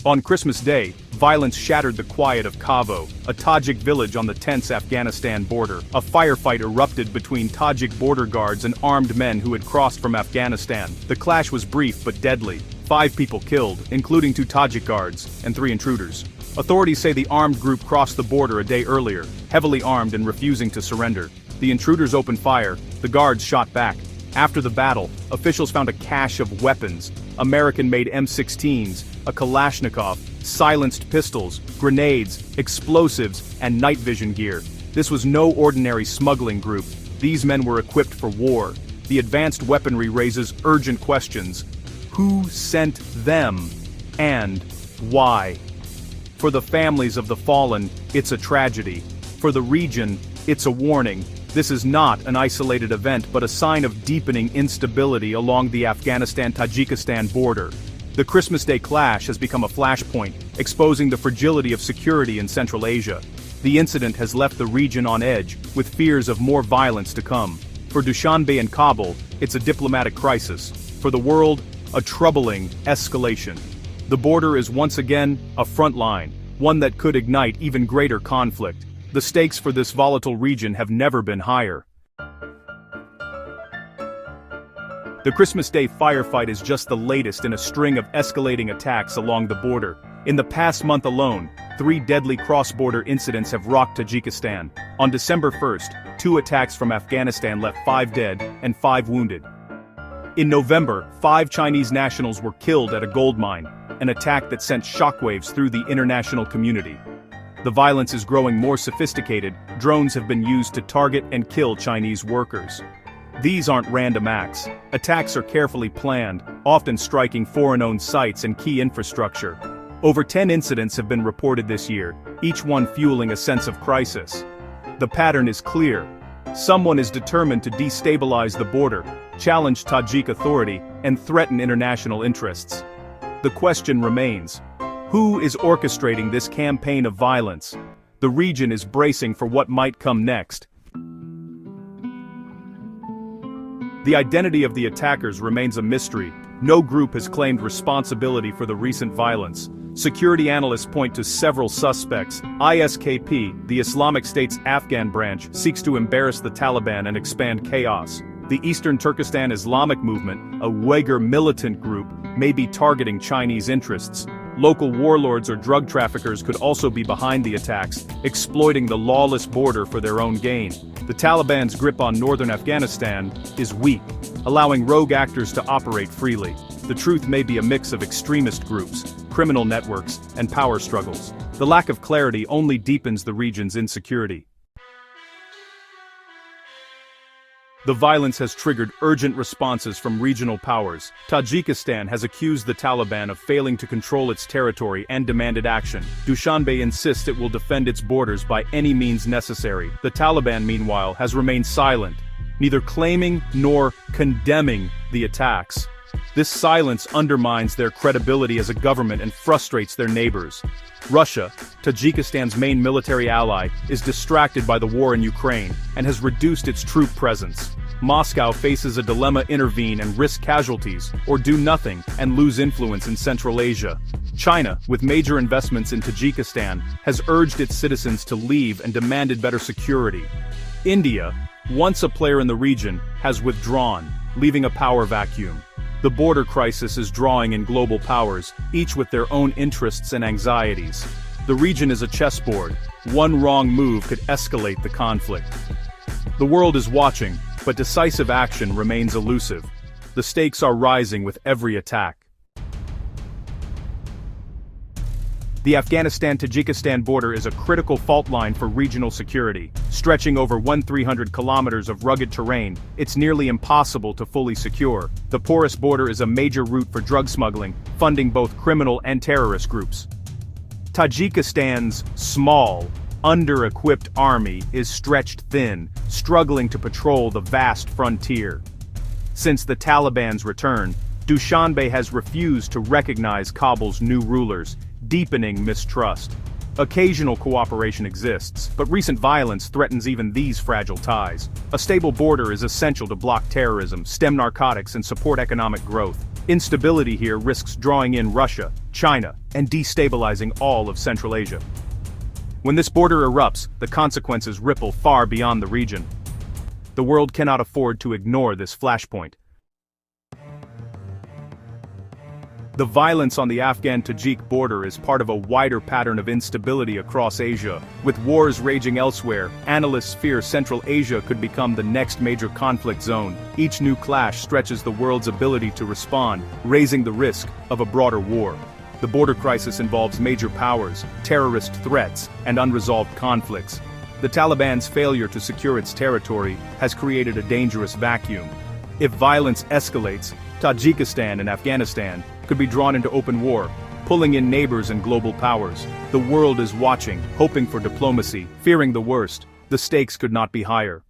On Christmas Day, violence shattered the quiet of Kavo, a Tajik village on the tense Afghanistan border. A firefight erupted between Tajik border guards and armed men who had crossed from Afghanistan. The clash was brief but deadly. 5 people killed, including 2 Tajik guards and 3 intruders. Authorities say the armed group crossed the border a day earlier, heavily armed and refusing to surrender. The intruders opened fire, the guards shot back. After the battle, officials found a cache of weapons: American-made M16s, a Kalashnikov, silenced pistols, grenades, explosives, and night vision gear. This was no ordinary smuggling group. These men were equipped for war. The advanced weaponry raises urgent questions. Who sent them? And why? For the families of the fallen, it's a tragedy. For the region, it's a warning. This is not an isolated event but a sign of deepening instability along the Afghanistan-Tajikistan border. The Christmas Day clash has become a flashpoint, exposing the fragility of security in Central Asia. The incident has left the region on edge, with fears of more violence to come. For Dushanbe and Kabul, it's a diplomatic crisis. For the world, a troubling escalation. The border is once again a front line, one that could ignite even greater conflict. The stakes for this volatile region have never been higher. The Christmas Day firefight is just the latest in a string of escalating attacks along the border. In the past month alone, 3 deadly cross-border incidents have rocked Tajikistan. On December 1st, 2 attacks from Afghanistan left 5 dead and 5 wounded. In November, 5 Chinese nationals were killed at a gold mine, an attack that sent shockwaves through the international community. The violence is growing more sophisticated. Drones have been used to target and kill Chinese workers. These aren't random acts. Attacks are carefully planned, often striking foreign-owned sites and key infrastructure. Over 10 incidents have been reported this year, each one fueling a sense of crisis. The pattern is clear. Someone is determined to destabilize the border, challenge Tajik authority, and threaten international interests. The question remains: who is orchestrating this campaign of violence? The region is bracing for what might come next. The identity of the attackers remains a mystery. No group has claimed responsibility for the recent violence. Security analysts point to several suspects. ISKP, the Islamic State's Afghan branch, seeks to embarrass the Taliban and expand chaos. The Eastern Turkestan Islamic Movement, a Uyghur militant group, may be targeting Chinese interests. Local warlords or drug traffickers could also be behind the attacks, exploiting the lawless border for their own gain. The Taliban's grip on northern Afghanistan is weak, allowing rogue actors to operate freely. The truth may be a mix of extremist groups, criminal networks, and power struggles. The lack of clarity only deepens the region's insecurity. The violence has triggered urgent responses from regional powers. Tajikistan has accused the Taliban of failing to control its territory and demanded action. Dushanbe insists it will defend its borders by any means necessary. The Taliban, meanwhile, has remained silent, neither claiming nor condemning the attacks. This silence undermines their credibility as a government and frustrates their neighbors. Russia, Tajikistan's main military ally, is distracted by the war in Ukraine and has reduced its troop presence. Moscow faces a dilemma: intervene and risk casualties, or do nothing and lose influence in Central Asia. China, with major investments in Tajikistan, has urged its citizens to leave and demanded better security. India, once a player in the region, has withdrawn, leaving a power vacuum. The border crisis is drawing in global powers, each with their own interests and anxieties. The region is a chessboard. One wrong move could escalate the conflict. The world is watching, but decisive action remains elusive. The stakes are rising with every attack. The Afghanistan-Tajikistan border is a critical fault line for regional security. Stretching over 1,300 kilometers of rugged terrain, it's nearly impossible to fully secure. The porous border is a major route for drug smuggling, funding both criminal and terrorist groups. Tajikistan's small, under-equipped army is stretched thin, struggling to patrol the vast frontier. Since the Taliban's return, Dushanbe has refused to recognize Kabul's new rulers, deepening mistrust. Occasional cooperation exists, but recent violence threatens even these fragile ties. A stable border is essential to block terrorism, stem narcotics, and support economic growth. Instability here risks drawing in Russia, China, and destabilizing all of Central Asia. When this border erupts, the consequences ripple far beyond the region. The world cannot afford to ignore this flashpoint. The violence on the Afghan-Tajik border is part of a wider pattern of instability across Asia. With wars raging elsewhere, analysts fear Central Asia could become the next major conflict zone. Each new clash stretches the world's ability to respond, raising the risk of a broader war. The border crisis involves major powers, terrorist threats, and unresolved conflicts. The Taliban's failure to secure its territory has created a dangerous vacuum. If violence escalates, Tajikistan and Afghanistan could be drawn into open war, pulling in neighbors and global powers. The world is watching, hoping for diplomacy, fearing the worst. The stakes could not be higher.